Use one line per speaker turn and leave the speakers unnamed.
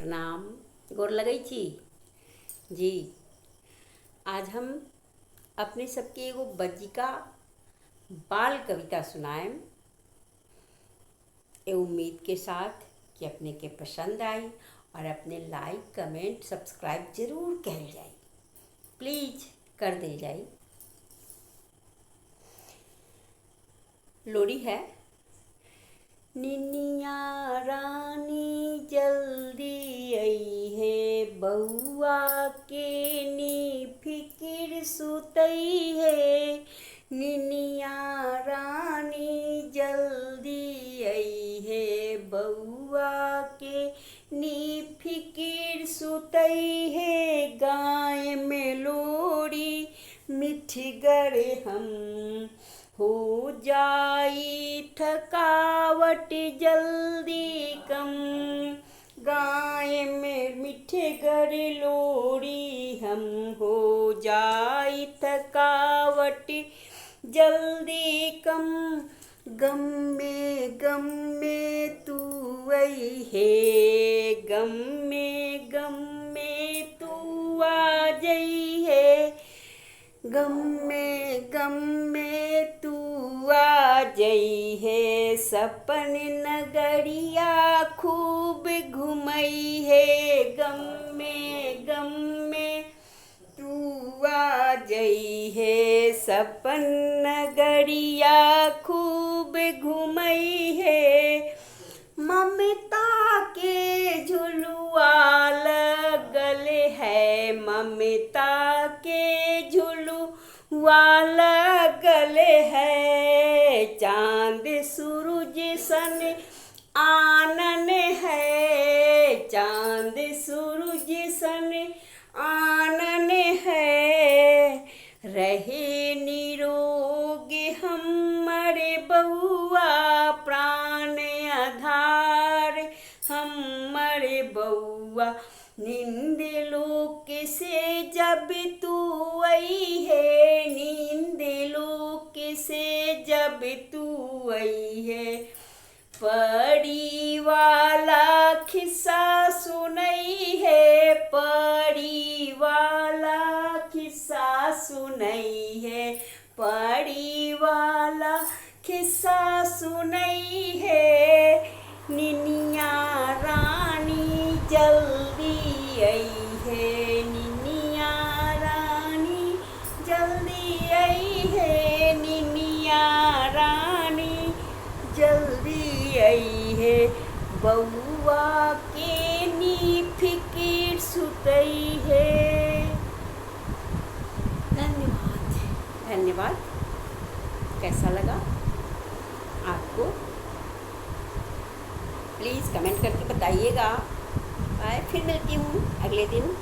प्रणाम। गोर लगै छी जी। आज हम अपने सबके एगो बज्जिका बाल कविता सुनाएम, ए उम्मीद के साथ कि अपने के पसंद आई और अपने लाइक कमेंट सब्सक्राइब जरूर कर जाए, प्लीज कर दे जाए। लोरी है। निनिया रानी जल्दी आई है, बउआ के नी फिकिर सुतई है। निनिया रानी जल्दी आई है, बउआ के नी फिकिर सुतई है। गाय में लोरी मिठगर हम हो जाई थकावट जल्दी कम। गाय में मिठगर लोरी हम हो जाई थकावट जल्दी कम। गम में तू आई है, गम में तू आ जई है। गम में तू आ जई है, सपन नगरिया खूब घुमई है। गम में तू आ जई है, सपन नगरिया खूब घुमई है। ममता के झुलुआ लगल है, ममता के झुलुआ लगल है। चांद सूरज सन आनन है, चांद सूरज सन आनन है। रहे निरोग हमरे बउआ, प्राण आधार हमरे बउआ। नींद लोक से जब तू आई है, नींद लोक से जब तू आई है। परी वाला खिस्सा सुनई है, परी वाला खिस्सा सुनई है। परी वाला खिस्सा सुनई है। निनिया रानी जल्दी आई है, निनिया रानी जल्दी आई है। निनिया रानी जल्दी आई है, बउआ के नी फिकिर सुतई है। धन्यवाद। धन्यवाद। कैसा लगा आपको? प्लीज़ कमेंट करके बताइएगा। बाय, फिर मिलती हूँ अगले दिन।